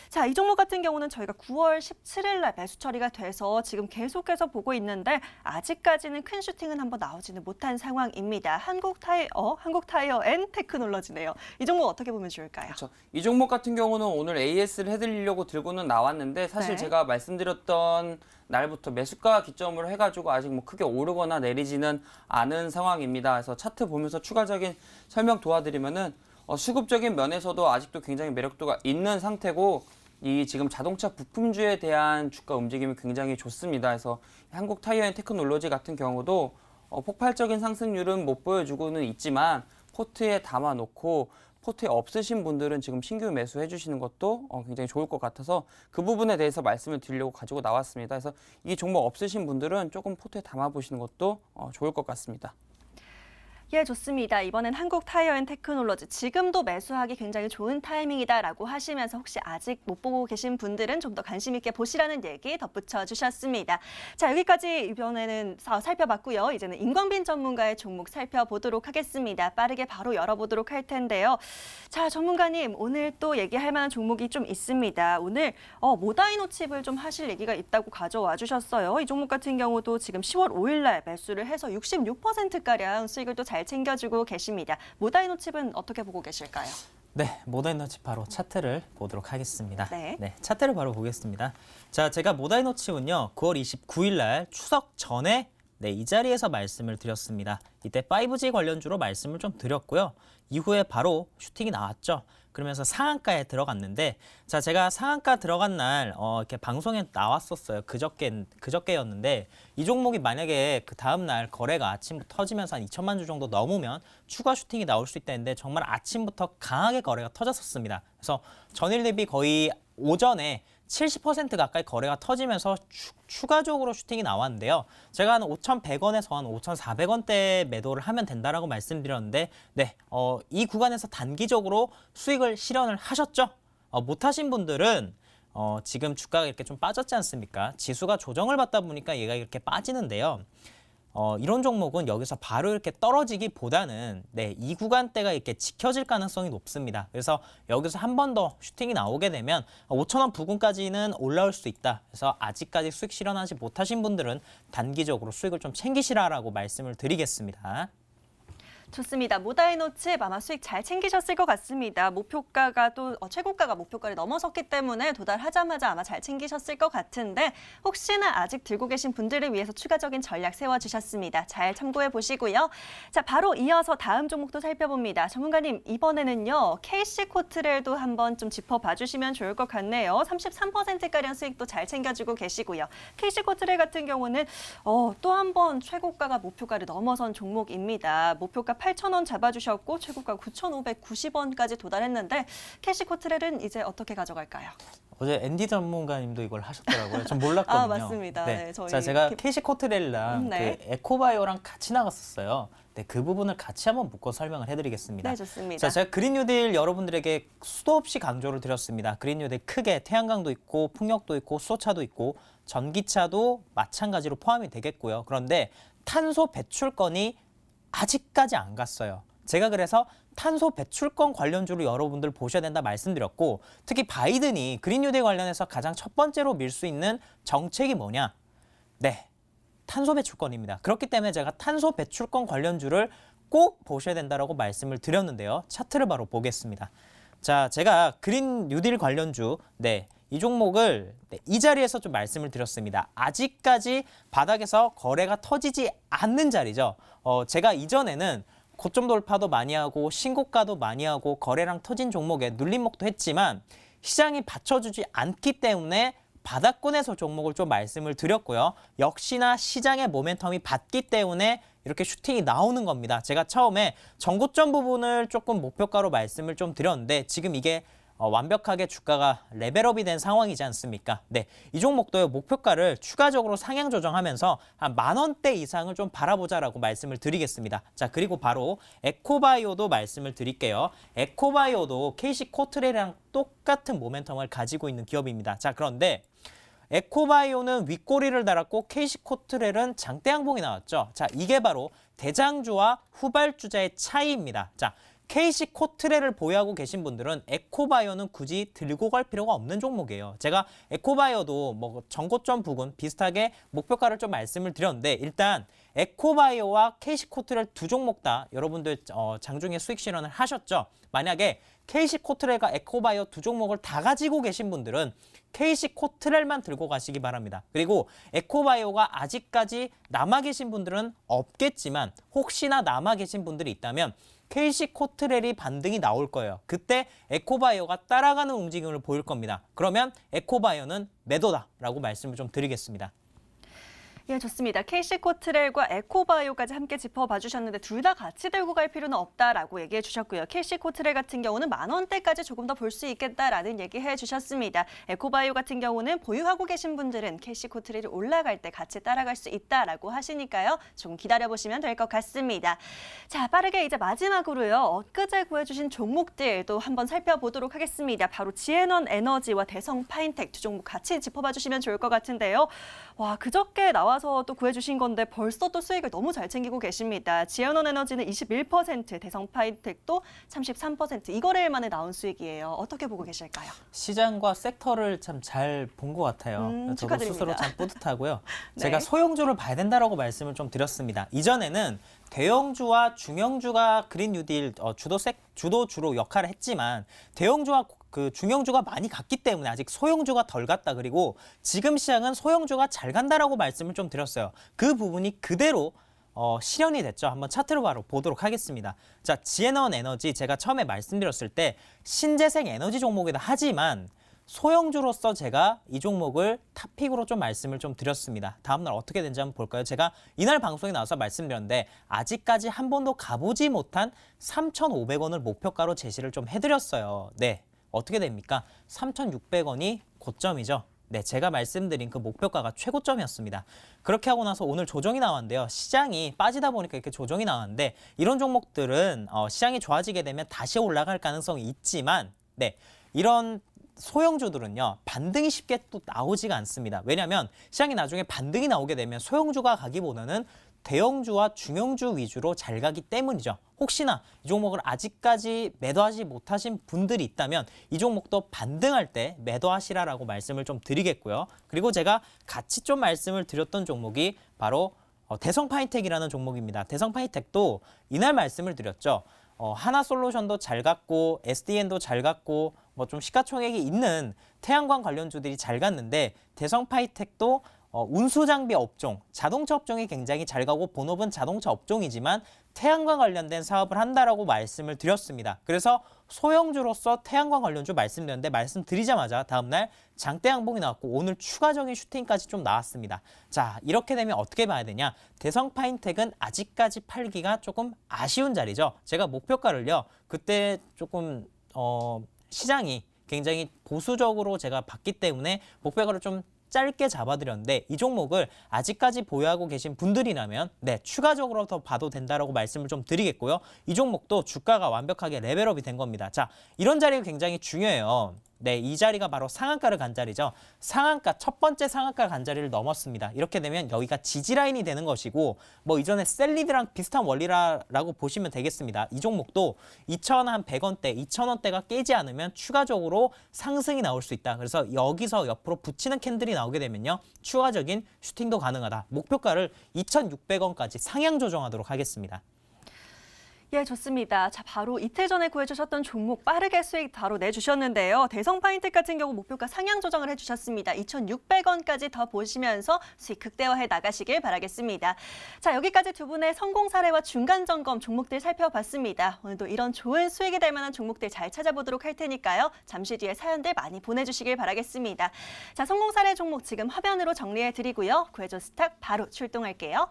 자, 이 종목 같은 경우는 저희가 9월 17일 날 매수 처리가 돼서 지금 계속해서 보고 있는데 아직까지는 큰 슈팅은 한번 나오지는 못한 상황입니다. 한국타이어앤테크놀로지네요. 이 종목 어떻게 보면 좋을까요? 그렇죠. 이 종목 같은 경우는 오늘 AS를 해드리려고 들고는 나왔는데 사실 네. 제가 말씀드렸던 날부터 매수가 기점으로 해가지고 아직 뭐 크게 오르거나 내리지는 않은 상황입니다. 그래서 차트 보면서 추가적인 설명 도와드리면은 수급적인 면에서도 아직도 굉장히 매력도가 있는 상태고 이 지금 자동차 부품주에 대한 주가 움직임이 굉장히 좋습니다. 그래서 한국타이어앤테크놀로지 같은 경우도 폭발적인 상승률은 못 보여주고는 있지만 포트에 담아놓고 포트에 없으신 분들은 지금 신규 매수해 주시는 것도 굉장히 좋을 것 같아서 그 부분에 대해서 말씀을 드리려고 가지고 나왔습니다. 그래서 이 종목 없으신 분들은 조금 포트에 담아보시는 것도 좋을 것 같습니다. 예, 좋습니다. 이번엔 한국타이어앤테크놀로지 지금도 매수하기 굉장히 좋은 타이밍이다라고 하시면서 혹시 아직 못 보고 계신 분들은 좀 더 관심 있게 보시라는 얘기 덧붙여 주셨습니다. 자, 여기까지 이번에는 살펴봤고요. 이제는 임광빈 전문가의 종목 살펴보도록 하겠습니다. 빠르게 바로 열어보도록 할 텐데요. 자, 전문가님, 오늘 또 얘기할 만한 종목이 좀 있습니다. 오늘 모다이노 칩을 좀 하실 얘기가 있다고 가져와 주셨어요. 이 종목 같은 경우도 지금 10월 5일 날 매수를 해서 66%가량 수익을 또 잘 챙겨주고 계십니다. 모다이노 칩은 어떻게 보고 계실까요? 네, 모다이노칩 바로 차트를 보도록 하겠습니다. 네. 차트를 바로 보겠습니다. 자, 제가 모다이노칩은요, 9월 29일 날 추석 전에 이 자리에서 말씀을 드렸습니다. 이때 5G 관련주로 말씀을 좀 드렸고요. 이후에 바로 슈팅이 나왔죠. 그러면서 상한가에 들어갔는데, 자, 제가 상한가 들어간 날 이렇게 방송에 나왔었어요. 그저께였는데 이 종목이 만약에 그 다음 날 거래가 아침부터 터지면서 한 2천만 주 정도 넘으면 추가 슈팅이 나올 수 있다는데 정말 아침부터 강하게 거래가 터졌었습니다. 그래서 전일 대비 거의 오전에 70% 가까이 거래가 터지면서 추가적으로 슈팅이 나왔는데요. 제가 한 5,100원에서 한 5,400원대 매도를 하면 된다라고 말씀드렸는데, 이 구간에서 단기적으로 수익을 실현을 하셨죠? 못하신 분들은 지금 주가가 이렇게 좀 빠졌지 않습니까? 지수가 조정을 받다 보니까 얘가 이렇게 빠지는데요. 이런 종목은 여기서 바로 이렇게 떨어지기보다는 이 구간대가 이렇게 지켜질 가능성이 높습니다. 그래서 여기서 한 번 더 슈팅이 나오게 되면 5,000원 부근까지는 올라올 수 있다. 그래서 아직까지 수익 실현하지 못하신 분들은 단기적으로 수익을 좀 챙기시라라고 말씀을 드리겠습니다. 좋습니다. 모다이노 칩 아마 수익 잘 챙기셨을 것 같습니다. 목표가가 또 최고가가 목표가를 넘어섰기 때문에 도달하자마자 아마 잘 챙기셨을 것 같은데 혹시나 아직 들고 계신 분들을 위해서 추가적인 전략 세워주셨습니다. 잘 참고해 보시고요. 자, 바로 이어서 다음 종목도 살펴봅니다. 전문가님, 이번에는요. KC코트렐도 한번 좀 짚어봐 주시면 좋을 것 같네요. 33%가량 수익도 잘 챙겨주고 계시고요. KC코트렐 같은 경우는 또 한 번 최고가가 목표가를 넘어선 종목입니다. 목표가 8,000원 잡아주셨고 최고가 9,590원까지 도달했는데 캐시코트렐은 이제 어떻게 가져갈까요? 어제 앤디 전문가님도 이걸 하셨더라고요. 전 몰랐거든요. 아, 맞습니다. 네, 저희 자, 제가 캐시코트렐이랑 그 에코바이오랑 같이 나갔었어요. 그 부분을 같이 한번 묶어 설명을 해드리겠습니다. 네, 좋습니다. 자, 제가 그린 뉴딜 여러분들에게 수도 없이 강조를 드렸습니다. 그린 뉴딜 크게 태양광도 있고 풍력도 있고 수소차도 있고 전기차도 마찬가지로 포함이 되겠고요. 그런데 탄소 배출권이 아직까지 안 갔어요. 제가 그래서 탄소 배출권 관련주로 여러분들 보셔야 된다 말씀드렸고, 특히 바이든이 그린 뉴딜 관련해서 가장 첫 번째로 밀 수 있는 정책이 뭐냐? 네, 탄소 배출권입니다. 그렇기 때문에 제가 탄소 배출권 관련주를 꼭 보셔야 된다라고 말씀을 드렸는데요. 차트를 바로 보겠습니다. 자, 제가 그린 뉴딜 관련주, 이 종목을 이 자리에서 좀 말씀을 드렸습니다. 아직까지 바닥에서 거래가 터지지 않는 자리죠. 제가 이전에는 고점 돌파도 많이 하고 신고가도 많이 하고 거래량 터진 종목에 눌림목도 했지만 시장이 받쳐주지 않기 때문에 바닥권에서 종목을 좀 말씀을 드렸고요. 역시나 시장의 모멘텀이 받기 때문에 이렇게 슈팅이 나오는 겁니다. 제가 처음에 전고점 부분을 조금 목표가로 말씀을 좀 드렸는데 지금 이게 완벽하게 주가가 레벨업이 된 상황이지 않습니까? 이 종목도요, 목표가를 추가적으로 상향 조정하면서 한 10,000원대 이상을 좀 바라보자라고 말씀을 드리겠습니다. 자, 그리고 바로 에코바이오도 말씀을 드릴게요. 에코바이오도 KC코트렐이랑 똑같은 모멘텀을 가지고 있는 기업입니다. 자, 그런데 에코바이오는 윗꼬리를 달았고 KC코트렐은 장대 양봉이 나왔죠. 자, 이게 바로 대장주와 후발주자의 차이입니다. 자, KC코트렐을 보유하고 계신 분들은 에코바이오는 굳이 들고 갈 필요가 없는 종목이에요. 제가 에코바이오도 뭐 전고점 부근 비슷하게 목표가를 좀 말씀을 드렸는데 일단 에코바이오와 KC코트렐 두 종목 다 여러분들 장중에 수익 실현을 하셨죠. 만약에 KC코트렐과 에코바이오 두 종목을 다 가지고 계신 분들은 KC코트렐만 들고 가시기 바랍니다. 그리고 에코바이오가 아직까지 남아 계신 분들은 없겠지만 혹시나 남아 계신 분들이 있다면 KC코트렐이 반등이 나올 거예요. 그때 에코바이오가 따라가는 움직임을 보일 겁니다. 그러면 에코바이오는 매도다라고 말씀을 좀 드리겠습니다. 예, 좋습니다. KC코트렐과 에코바이오까지 함께 짚어봐 주셨는데 둘 다 같이 들고 갈 필요는 없다라고 얘기해 주셨고요. KC코트렐 같은 경우는 10,000원대까지 조금 더 볼 수 있겠다라는 얘기해 주셨습니다. 에코바이오 같은 경우는 보유하고 계신 분들은 KC코트렐이 올라갈 때 같이 따라갈 수 있다라고 하시니까요. 조금 기다려보시면 될 것 같습니다. 자, 빠르게 이제 마지막으로요. 엊그제 구해주신 종목들도 한번 살펴보도록 하겠습니다. 바로 지앤원 에너지와 대성 파인텍 두 종목 같이 짚어봐 주시면 좋을 것 같은데요. 와, 그저께 나와서 또 구해주신 건데 벌써 또 수익을 너무 잘 챙기고 계십니다. 지앤원 에너지는 21%, 대성 파인텍도 33%. 이거래일 만에 나온 수익이에요. 어떻게 보고 계실까요? 시장과 섹터를 참 잘 본 것 같아요. 저도 축하드립니다. 스스로 참 뿌듯하고요. 네. 제가 소형주를 봐야 된다라고 말씀을 좀 드렸습니다. 이전에는 대형주와 중형주가 그린 뉴딜 주로 역할을 했지만 대형주와 그 중형주가 많이 갔기 때문에 아직 소형주가 덜 갔다. 그리고 지금 시장은 소형주가 잘 간다라고 말씀을 좀 드렸어요. 그 부분이 그대로 실현이 됐죠. 한번 차트로 바로 보도록 하겠습니다. 자, 지앤원 에너지 제가 처음에 말씀드렸을 때 신재생 에너지 종목이다 하지만 소형주로서 제가 이 종목을 탑픽으로 좀 말씀을 좀 드렸습니다. 다음날 어떻게 된지 한번 볼까요? 제가 이날 방송에 나와서 말씀드렸는데 아직까지 한 번도 가보지 못한 3,500원을 목표가로 제시를 좀 해드렸어요. 네, 어떻게 됩니까? 3,600원이 고점이죠. 네, 제가 말씀드린 그 목표가가 최고점이었습니다. 그렇게 하고 나서 오늘 조정이 나왔는데요. 시장이 빠지다 보니까 이렇게 조정이 나왔는데 이런 종목들은 시장이 좋아지게 되면 다시 올라갈 가능성이 있지만 네, 이런 소형주들은요, 반등이 쉽게 또 나오지가 않습니다. 왜냐하면 시장이 나중에 반등이 나오게 되면 소형주가 가기보다는 대형주와 중형주 위주로 잘 가기 때문이죠. 혹시나 이 종목을 아직까지 매도하지 못하신 분들이 있다면 이 종목도 반등할 때 매도하시라라고 말씀을 좀 드리겠고요. 그리고 제가 같이 좀 말씀을 드렸던 종목이 바로 대성파이텍이라는 종목입니다. 대성파이텍도 이날 말씀을 드렸죠. 하나솔루션도 잘 갔고 SDN도 잘 갔고 뭐 좀 시가총액이 있는 태양광 관련주들이 잘 갔는데 대성파이텍도 운수장비 업종, 자동차 업종이 굉장히 잘 가고 본업은 자동차 업종이지만 태양광 관련된 사업을 한다라고 말씀을 드렸습니다. 그래서 소형주로서 태양광 관련주 말씀드렸는데 말씀드리자마자 다음날 장대 양봉이 나왔고 오늘 추가적인 슈팅까지 좀 나왔습니다. 자, 이렇게 되면 어떻게 봐야 되냐? 대성파인텍은 아직까지 팔기가 조금 아쉬운 자리죠. 제가 목표가를요, 그때 조금 시장이 굉장히 보수적으로 제가 봤기 때문에 목표가를 좀 짧게 잡아드렸는데 이 종목을 아직까지 보유하고 계신 분들이라면 네, 추가적으로 더 봐도 된다라고 말씀을 좀 드리겠고요. 이 종목도 주가가 완벽하게 레벨업이 된 겁니다. 자, 이런 자리가 굉장히 중요해요. 네, 이 자리가 바로 상한가를 간 자리죠. 상한가, 첫 번째 상한가를 간 자리를 넘었습니다. 이렇게 되면 여기가 지지라인이 되는 것이고 뭐 이전에 셀리드랑 비슷한 원리라고 보시면 되겠습니다. 이 종목도 2,100원대, 2,000원대가 깨지 않으면 추가적으로 상승이 나올 수 있다. 그래서 여기서 옆으로 붙이는 캔들이 나오게 되면요, 추가적인 슈팅도 가능하다. 목표가를 2,600원까지 상향 조정하도록 하겠습니다. 예, 좋습니다. 자, 바로 이틀 전에 구해주셨던 종목 빠르게 수익 바로 내주셨는데요. 대성파인텍 같은 경우 목표가 상향 조정을 해주셨습니다. 2,600원까지 더 보시면서 수익 극대화해 나가시길 바라겠습니다. 자, 여기까지 두 분의 성공 사례와 중간 점검 종목들 살펴봤습니다. 오늘도 이런 좋은 수익이 될 만한 종목들 잘 찾아보도록 할 테니까요. 잠시 뒤에 사연들 많이 보내주시길 바라겠습니다. 자, 성공 사례 종목 지금 화면으로 정리해드리고요. 구해줘 스탁 바로 출동할게요.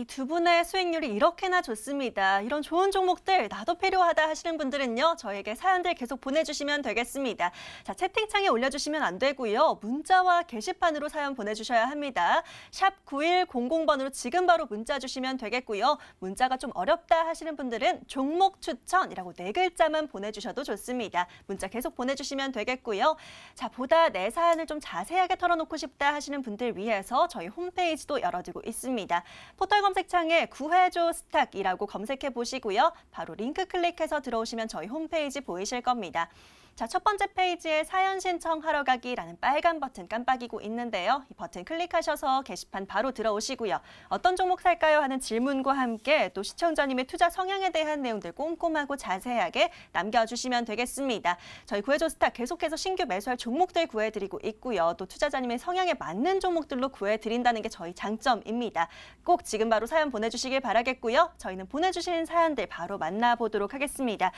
이 두 분의 수익률이 이렇게나 좋습니다. 이런 좋은 종목들 나도 필요하다 하시는 분들은요. 저에게 사연들 계속 보내주시면 되겠습니다. 자, 채팅창에 올려주시면 안 되고요. 문자와 게시판으로 사연 보내주셔야 합니다. 샵 9100번으로 지금 바로 문자 주시면 되겠고요. 문자가 좀 어렵다 하시는 분들은 종목 추천이라고 4글자만 보내주셔도 좋습니다. 문자 계속 보내주시면 되겠고요. 자, 보다 내 사연을 좀 자세하게 털어놓고 싶다 하시는 분들 위해서 저희 홈페이지도 열어두고 있습니다. 포털 검색창에 구해줘 스탁이라고 검색해 보시고요. 바로 링크 클릭해서 들어오시면 저희 홈페이지 보이실 겁니다. 자, 첫 번째 페이지에 사연 신청하러 가기라는 빨간 버튼 깜빡이고 있는데요. 이 버튼 클릭하셔서 게시판 바로 들어오시고요. 어떤 종목 살까요? 하는 질문과 함께 또 시청자님의 투자 성향에 대한 내용들 꼼꼼하고 자세하게 남겨주시면 되겠습니다. 저희 구해줘 스탁 계속해서 신규 매수할 종목들 구해드리고 있고요. 또 투자자님의 성향에 맞는 종목들로 구해드린다는 게 저희 장점입니다. 꼭 지금 바로 사연 보내주시길 바라겠고요. 저희는 보내주신 사연들 바로 만나보도록 하겠습니다.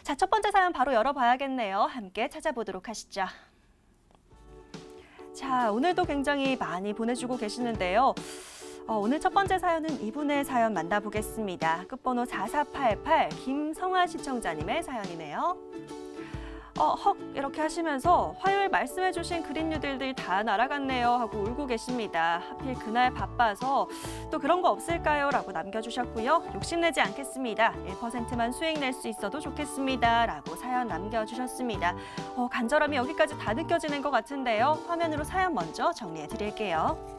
자, 첫 번째 사연 바로 열어봐야겠네요. 함께 찾아보도록 하시죠. 자, 오늘도 굉장히 많이 보내주고 계시는데요. 오늘 첫 번째 사연은 이분의 사연 만나보겠습니다. 끝번호 4488 김성아 시청자님의 사연이네요. 헉 이렇게 하시면서 화요일 말씀해주신 그린 뉴딜들 다 날아갔네요 하고 울고 계십니다. 하필 그날 바빠서 또 그런 거 없을까요? 라고 남겨주셨고요. 욕심내지 않겠습니다. 1%만 수익 낼 수 있어도 좋겠습니다. 라고 사연 남겨주셨습니다. 간절함이 여기까지 다 느껴지는 것 같은데요. 화면으로 사연 먼저 정리해 드릴게요.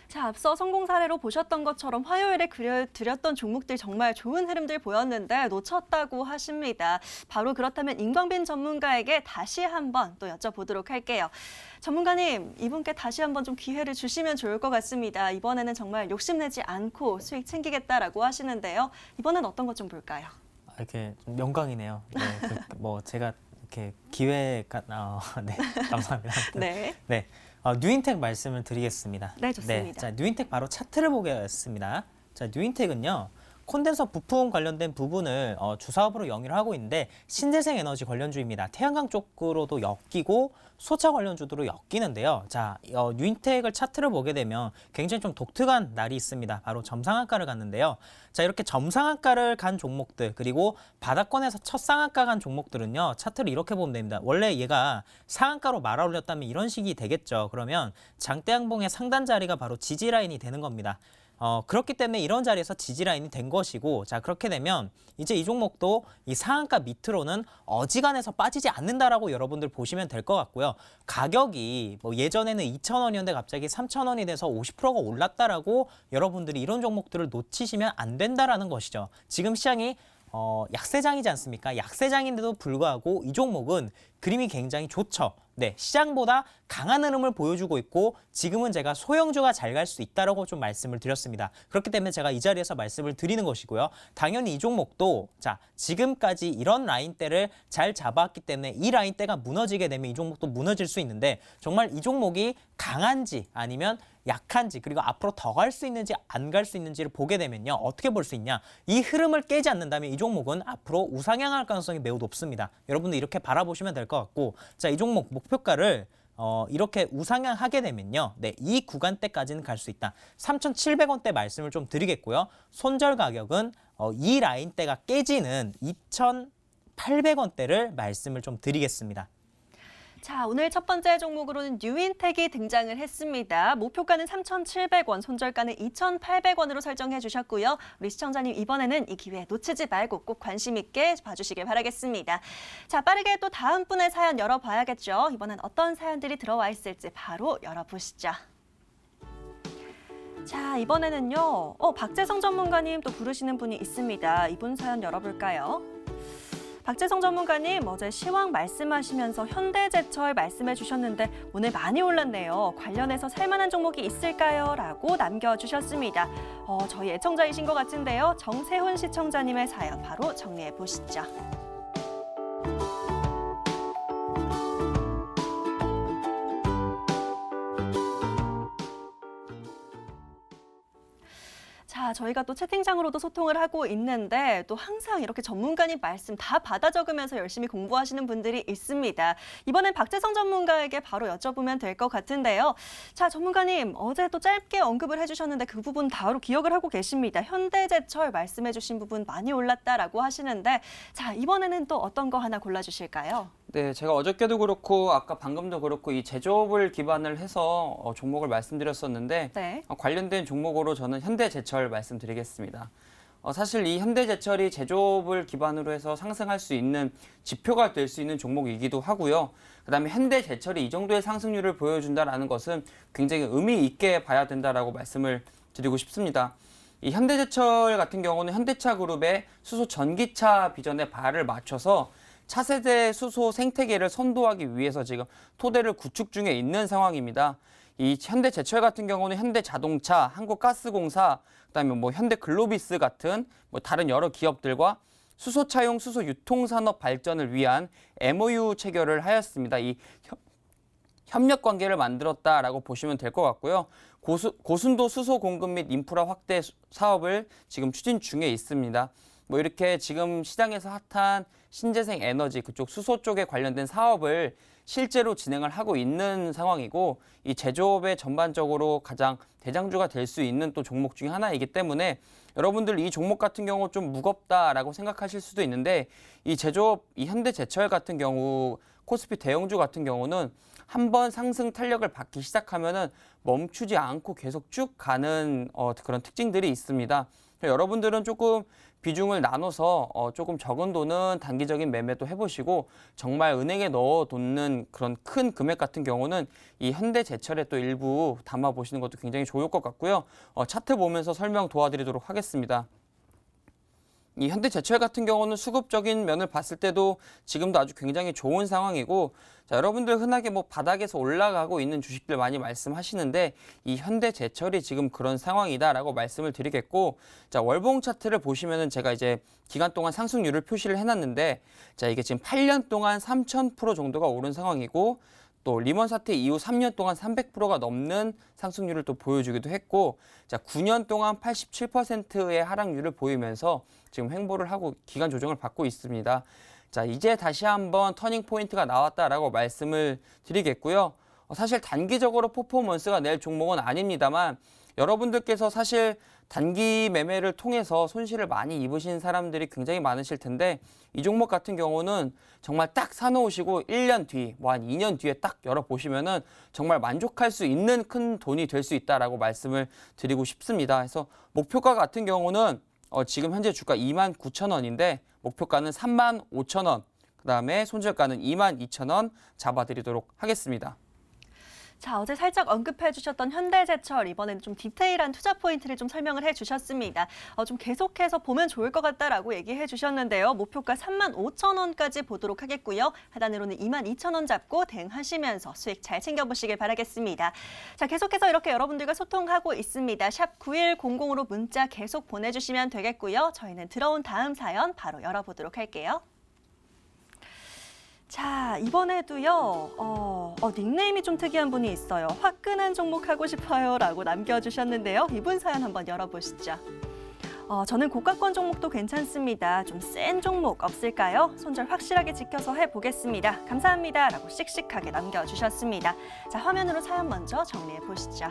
자, 앞서 성공 사례로 보셨던 것처럼 화요일에 드렸던 종목들 정말 좋은 흐름들 보였는데 놓쳤다고 하십니다. 바로 그렇다면 임광빈 전문가에게 다시 한번 또 여쭤보도록 할게요. 전문가님, 이분께 다시 한번 좀 기회를 주시면 좋을 것 같습니다. 이번에는 정말 욕심내지 않고 수익 챙기겠다라고 하시는데요. 이번엔 어떤 것 좀 볼까요? 이렇게 좀 영광이네요. 네, 제가 이렇게 기회가 네, 감사합니다. 네. 네. 뉴인텍 말씀을 드리겠습니다. 네, 좋습니다. 네, 자, 뉴인텍 바로 차트를 보겠습니다. 자, 뉴인텍은요. 콘덴서 부품 관련된 부분을 주사업으로 영위를 하고 있는데 신재생 에너지 관련주입니다. 태양광 쪽으로도 엮이고 소차 관련주도로 엮이는데요. 자, 뉴인텍을 차트를 보게 되면 굉장히 좀 독특한 날이 있습니다. 바로 점상한가를 갔는데요. 자, 이렇게 점상한가를 간 종목들 그리고 바닥권에서 첫 상한가 간 종목들은요. 차트를 이렇게 보면 됩니다. 원래 얘가 상한가로 말아 올렸다면 이런 식이 되겠죠. 그러면 장대양봉의 상단 자리가 바로 지지 라인이 되는 겁니다. 그렇기 때문에 이런 자리에서 지지라인이 된 것이고, 자, 그렇게 되면 이제 이 종목도 이 상한가 밑으로는 어지간해서 빠지지 않는다라고 여러분들 보시면 될 것 같고요. 가격이 뭐 예전에는 2,000원이었는데 갑자기 3,000원이 돼서 50%가 올랐다라고 여러분들이 이런 종목들을 놓치시면 안 된다라는 것이죠. 지금 시장이 약세장이지 않습니까? 약세장인데도 불구하고 이 종목은 그림이 굉장히 좋죠. 네, 시장보다 강한 흐름을 보여주고 있고 지금은 제가 소형주가 잘 갈 수 있다라고 좀 말씀을 드렸습니다. 그렇기 때문에 제가 이 자리에서 말씀을 드리는 것이고요. 당연히 이 종목도 자, 지금까지 이런 라인대를 잘 잡았기 때문에 이 라인대가 무너지게 되면 이 종목도 무너질 수 있는데 정말 이 종목이 강한지 아니면 약한지 그리고 앞으로 더 갈 수 있는지 안 갈 수 있는지를 보게 되면요. 어떻게 볼 수 있냐. 이 흐름을 깨지 않는다면 이 종목은 앞으로 우상향할 가능성이 매우 높습니다. 여러분들 이렇게 바라보시면 될 것 같고 자, 이 종목 목표가를 이렇게 우상향하게 되면요. 네, 이 구간대까지는 갈 수 있다. 3,700원대 말씀을 좀 드리겠고요. 손절 가격은 이 라인대가 깨지는 2,800원대를 말씀을 좀 드리겠습니다. 자, 오늘 첫 번째 종목으로는 뉴인텍이 등장을 했습니다. 목표가는 3,700원, 손절가는 2,800원으로 설정해 주셨고요. 우리 시청자님 이번에는 이 기회 놓치지 말고 꼭 관심 있게 봐주시길 바라겠습니다. 자, 빠르게 또 다음 분의 사연 열어봐야겠죠. 이번엔 어떤 사연들이 들어와 있을지 바로 열어보시죠. 자, 이번에는요. 박재성 전문가님 또 부르시는 분이 있습니다. 이분 사연 열어볼까요? 박재성 전문가님 어제 시황 말씀하시면서 현대제철 말씀해 주셨는데 오늘 많이 올랐네요. 관련해서 살만한 종목이 있을까요? 라고 남겨주셨습니다. 저희 애청자이신 것 같은데요. 정세훈 시청자님의 사연 바로 정리해 보시죠. 자, 저희가 또 채팅창으로도 소통을 하고 있는데 또 항상 이렇게 전문가님 말씀 다 받아 적으면서 열심히 공부하시는 분들이 있습니다. 이번엔 박재성 전문가에게 바로 여쭤보면 될 것 같은데요. 자, 전문가님 어제 또 짧게 언급을 해주셨는데 그 부분 바로 기억을 하고 계십니다. 현대제철 말씀해주신 부분 많이 올랐다라고 하시는데 자, 이번에는 또 어떤 거 하나 골라주실까요? 네, 제가 어저께도 그렇고 아까 방금도 그렇고 이 제조업을 기반을 해서 종목을 말씀드렸었는데 네. 관련된 종목으로 저는 현대제철 말씀드리겠습니다. 사실 이 현대제철이 제조업을 기반으로 해서 상승할 수 있는 지표가 될 수 있는 종목이기도 하고요. 그다음에 현대제철이 이 정도의 상승률을 보여준다는 것은 굉장히 의미 있게 봐야 된다라고 말씀을 드리고 싶습니다. 이 현대제철 같은 경우는 현대차그룹의 수소 전기차 비전에 발을 맞춰서 차세대 수소 생태계를 선도하기 위해서 지금 토대를 구축 중에 있는 상황입니다. 이 현대제철 같은 경우는 현대자동차, 한국가스공사, 그다음에 뭐 현대글로비스 같은 다른 여러 기업들과 수소차용 수소 유통산업 발전을 위한 MOU 체결을 하였습니다. 이 협력 관계를 만들었다라고 보시면 될 것 같고요. 고순도 수소 공급 및 인프라 확대 사업을 지금 추진 중에 있습니다. 이렇게 지금 시장에서 핫한 신재생 에너지 그쪽 수소 쪽에 관련된 사업을 실제로 진행을 하고 있는 상황이고 이 제조업의 전반적으로 가장 대장주가 될 수 있는 또 종목 중에 하나이기 때문에 여러분들 이 종목 같은 경우 좀 무겁다라고 생각하실 수도 있는데 이 제조업, 이 현대제철 같은 경우 코스피 대형주 같은 경우는 한번 상승 탄력을 받기 시작하면은 멈추지 않고 계속 쭉 가는 그런 특징들이 있습니다. 여러분들은 조금 비중을 나눠서 조금 적은 돈은 단기적인 매매도 해보시고 정말 은행에 넣어놓는 그런 큰 금액 같은 경우는 이 현대제철에 또 일부 담아보시는 것도 굉장히 좋을 것 같고요. 차트 보면서 설명 도와드리도록 하겠습니다. 이 현대제철 같은 경우는 수급적인 면을 봤을 때도 지금도 아주 굉장히 좋은 상황이고 자, 여러분들 흔하게 바닥에서 올라가고 있는 주식들 많이 말씀하시는데 이 현대제철이 지금 그런 상황이다라고 말씀을 드리겠고 자, 월봉 차트를 보시면은 제가 이제 기간 동안 상승률을 표시를 해놨는데 자, 이게 지금 8년 동안 3,000% 정도가 오른 상황이고 또 리먼 사태 이후 3년 동안 300%가 넘는 상승률을 또 보여주기도 했고 자, 9년 동안 87%의 하락률을 보이면서 지금 횡보를 하고 기간 조정을 받고 있습니다. 자, 이제 다시 한번 터닝 포인트가 나왔다라고 말씀을 드리겠고요. 사실 단기적으로 퍼포먼스가 낼 종목은 아닙니다만 여러분들께서 사실 단기 매매를 통해서 손실을 많이 입으신 사람들이 굉장히 많으실 텐데 이 종목 같은 경우는 정말 딱 사놓으시고 1년 뒤, 한 2년 뒤에 딱 열어보시면은 정말 만족할 수 있는 큰 돈이 될 수 있다라고 말씀을 드리고 싶습니다. 그래서 목표가 같은 경우는 지금 현재 주가 29,000원인데 목표가는 35,000원, 그 다음에 손절가는 22,000원 잡아드리도록 하겠습니다. 자, 어제 살짝 언급해 주셨던 현대제철 이번에는 좀 디테일한 투자 포인트를 좀 설명을 해 주셨습니다. 좀 계속해서 보면 좋을 것 같다라고 얘기해 주셨는데요. 목표가 35,000원까지 보도록 하겠고요. 하단으로는 22,000원 잡고 대응하시면서 수익 잘 챙겨보시길 바라겠습니다. 자, 계속해서 이렇게 여러분들과 소통하고 있습니다. 샵 9100으로 문자 계속 보내주시면 되겠고요. 저희는 들어온 다음 사연 바로 열어보도록 할게요. 자, 이번에도요, 닉네임이 좀 특이한 분이 있어요. 화끈한 종목 하고 싶어요 라고 남겨주셨는데요. 이분 사연 한번 열어보시죠. 저는 고가권 종목도 괜찮습니다. 좀 센 종목 없을까요? 손절 확실하게 지켜서 해보겠습니다. 감사합니다 라고 씩씩하게 남겨주셨습니다. 자, 화면으로 사연 먼저 정리해 보시죠.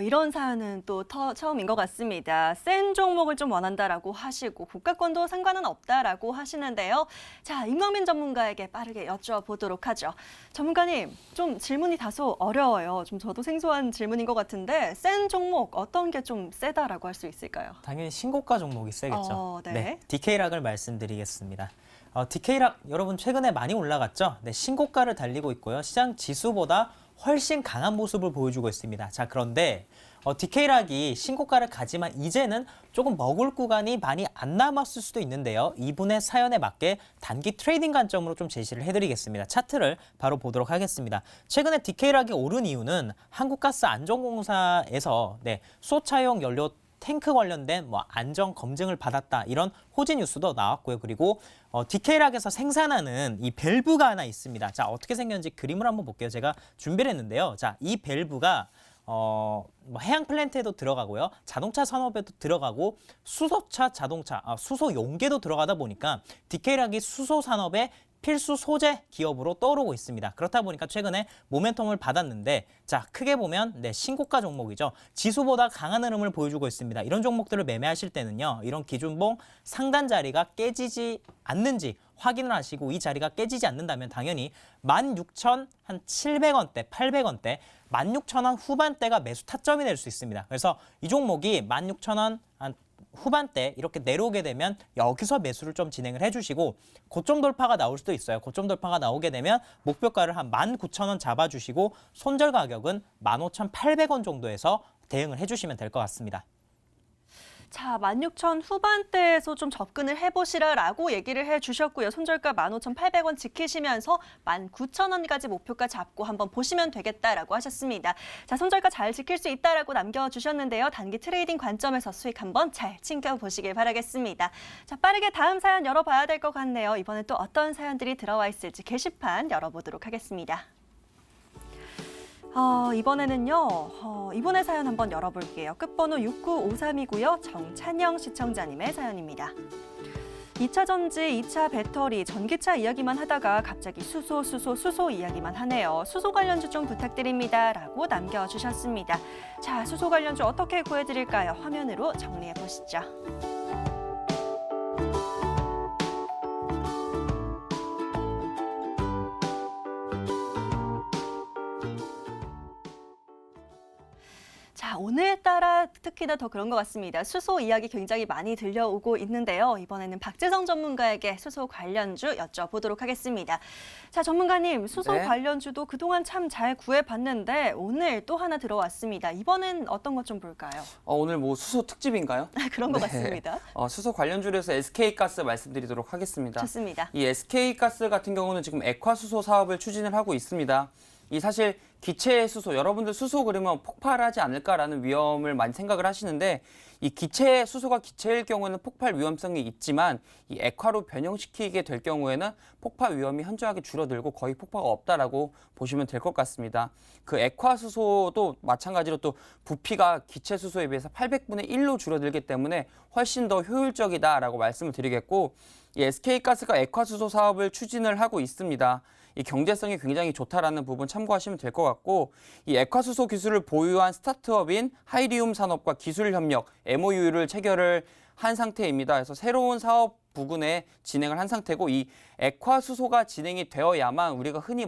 이런 사연은 또 처음인 것 같습니다. 센 종목을 좀 원한다라고 하시고 고가권도 상관은 없다라고 하시는데요. 자, 임광민 전문가에게 빠르게 여쭤보도록 하죠. 전문가님, 좀 질문이 다소 어려워요. 좀 저도 생소한 질문인 것 같은데 센 종목 어떤 게 좀 세다라고 할 수 있을까요? 당연히 신고가 종목이 세겠죠. 네. DK락을 말씀드리겠습니다. DK락 여러분 최근에 많이 올라갔죠? 네, 신고가를 달리고 있고요. 시장 지수보다 훨씬 강한 모습을 보여주고 있습니다. 자, 그런데 DK락이 신고가를 가지만 이제는 조금 먹을 구간이 많이 안 남았을 수도 있는데요. 이분의 사연에 맞게 단기 트레이딩 관점으로 좀 제시를 해드리겠습니다. 차트를 바로 보도록 하겠습니다. 최근에 DK락이 오른 이유는 한국가스 안전공사에서 수소차용 연료 탱크 관련된 뭐 안전 검증을 받았다 이런 호재 뉴스도 나왔고요. 그리고 디케이락에서 생산하는 이 밸브가 하나 있습니다. 자, 어떻게 생겼는지 그림을 한번 볼게요. 제가 준비를 했는데요. 자, 이 밸브가 뭐 해양 플랜트에도 들어가고요. 자동차 산업에도 들어가고 수소차 자동차, 수소 용계도 들어가다 보니까 디케이락이 수소 산업의 필수 소재 기업으로 떠오르고 있습니다. 그렇다 보니까 최근에 모멘텀을 받았는데 자, 크게 보면 신고가 종목이죠. 지수보다 강한 흐름을 보여주고 있습니다. 이런 종목들을 매매하실 때는요. 이런 기준봉 상단 자리가 깨지지 않는지 확인을 하시고 이 자리가 깨지지 않는다면 당연히 16,700원대, 800원대, 16,000원 후반대가 매수 타점이 될 수 있습니다. 그래서 이 종목이 16,000원 한 후반대 이렇게 내려오게 되면 여기서 매수를 좀 진행을 해주시고 고점 돌파가 나올 수도 있어요. 고점 돌파가 나오게 되면 목표가를 한 19,000원 잡아주시고 손절 가격은 15,800원 정도에서 대응을 해주시면 될 것 같습니다. 자, 16,000 후반대에서 좀 접근을 해보시라라고 얘기를 해주셨고요. 손절가 15,800원 지키시면서 19,000원까지 목표가 잡고 한번 보시면 되겠다라고 하셨습니다. 자, 손절가 잘 지킬 수 있다라고 남겨주셨는데요. 단기 트레이딩 관점에서 수익 한번 잘 챙겨보시길 바라겠습니다. 자, 빠르게 다음 사연 열어봐야 될 것 같네요. 이번에 또 어떤 사연들이 들어와 있을지 게시판 열어보도록 하겠습니다. 이번에는요, 이번의 사연 한번 열어볼게요. 끝번호 6953이고요. 정찬영 시청자님의 사연입니다. 2차 전지, 2차 배터리, 전기차 이야기만 하다가 갑자기 수소 이야기만 하네요. 수소 관련주 좀 부탁드립니다. 라고 남겨주셨습니다. 자, 수소 관련주 어떻게 구해드릴까요? 화면으로 정리해 보시죠. 자, 오늘따라 특히나 더 그런 것 같습니다. 수소 이야기 굉장히 많이 들려오고 있는데요. 이번에는 박재성 전문가에게 수소 관련주 여쭤보도록 하겠습니다. 자, 전문가님, 수소 네. 관련주도 그동안 참 잘 구해봤는데 오늘 또 하나 들어왔습니다. 이번엔 어떤 것 좀 볼까요? 오늘 뭐 수소 특집인가요? 그런 것 네. 같습니다. 수소 관련주에서 SK가스 말씀드리도록 하겠습니다. 좋습니다. 이 SK가스 같은 경우는 지금 액화수소 사업을 추진을 하고 있습니다. 이 사실 기체 수소, 여러분들 수소 그러면 폭발하지 않을까라는 위험을 많이 생각을 하시는데 이 기체 수소가 기체일 경우에는 폭발 위험성이 있지만 이 액화로 변형시키게 될 경우에는 폭발 위험이 현저하게 줄어들고 거의 폭파가 없다라고 보시면 될 것 같습니다. 그 액화 수소도 마찬가지로 또 부피가 기체 수소에 비해서 800분의 1로 줄어들기 때문에 훨씬 더 효율적이다라고 말씀을 드리겠고 이 SK가스가 액화 수소 사업을 추진을 하고 있습니다. 이 경제성이 굉장히 좋다라는 부분 참고하시면 될 것 같고 이 액화수소 기술을 보유한 스타트업인 하이리움 산업과 기술 협력 MOU를 체결을 한 상태입니다. 그래서 새로운 사업 부근에 진행을 한 상태고 이 액화수소가 진행이 되어야만 우리가 흔히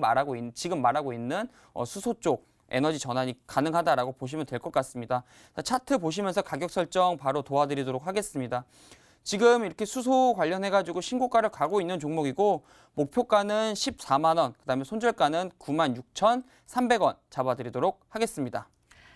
지금 말하고 있는 수소 쪽 에너지 전환이 가능하다라고 보시면 될 것 같습니다. 차트 보시면서 가격 설정 바로 도와드리도록 하겠습니다. 지금 이렇게 수소 관련해가지고 신고가를 가고 있는 종목이고 목표가는 14만 원, 그다음에 손절가는 96,300원 잡아드리도록 하겠습니다.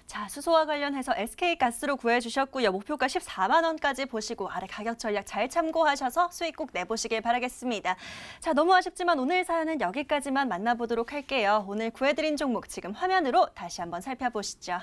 자, 수소와 관련해서 SK가스로 구해주셨고요. 목표가 14만 원까지 보시고 아래 가격 전략 잘 참고하셔서 수익 꼭 내보시길 바라겠습니다. 자, 너무 아쉽지만 오늘 사연은 여기까지만 만나보도록 할게요. 오늘 구해드린 종목 지금 화면으로 다시 한번 살펴보시죠.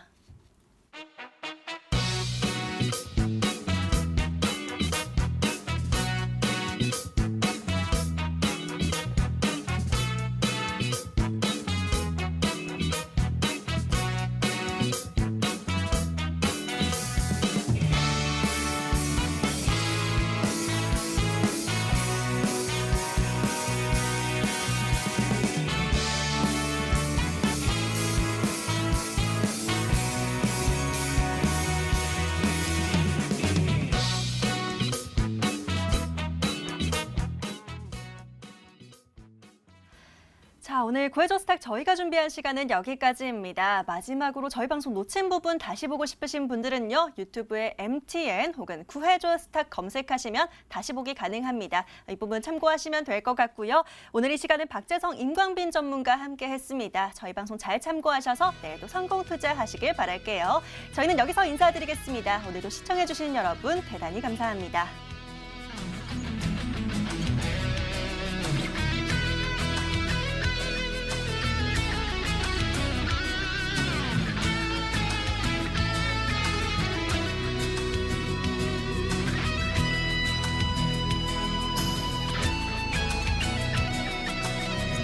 자, 오늘 구해줘 스탁 저희가 준비한 시간은 여기까지입니다. 마지막으로 저희 방송 놓친 부분 다시 보고 싶으신 분들은요. 유튜브에 MTN 혹은 구해줘 스탁 검색하시면 다시 보기 가능합니다. 이 부분 참고하시면 될 것 같고요. 오늘 이 시간은 박재성, 임광빈 전문가 함께 했습니다. 저희 방송 잘 참고하셔서 내일도 성공 투자하시길 바랄게요. 저희는 여기서 인사드리겠습니다. 오늘도 시청해주신 여러분 대단히 감사합니다.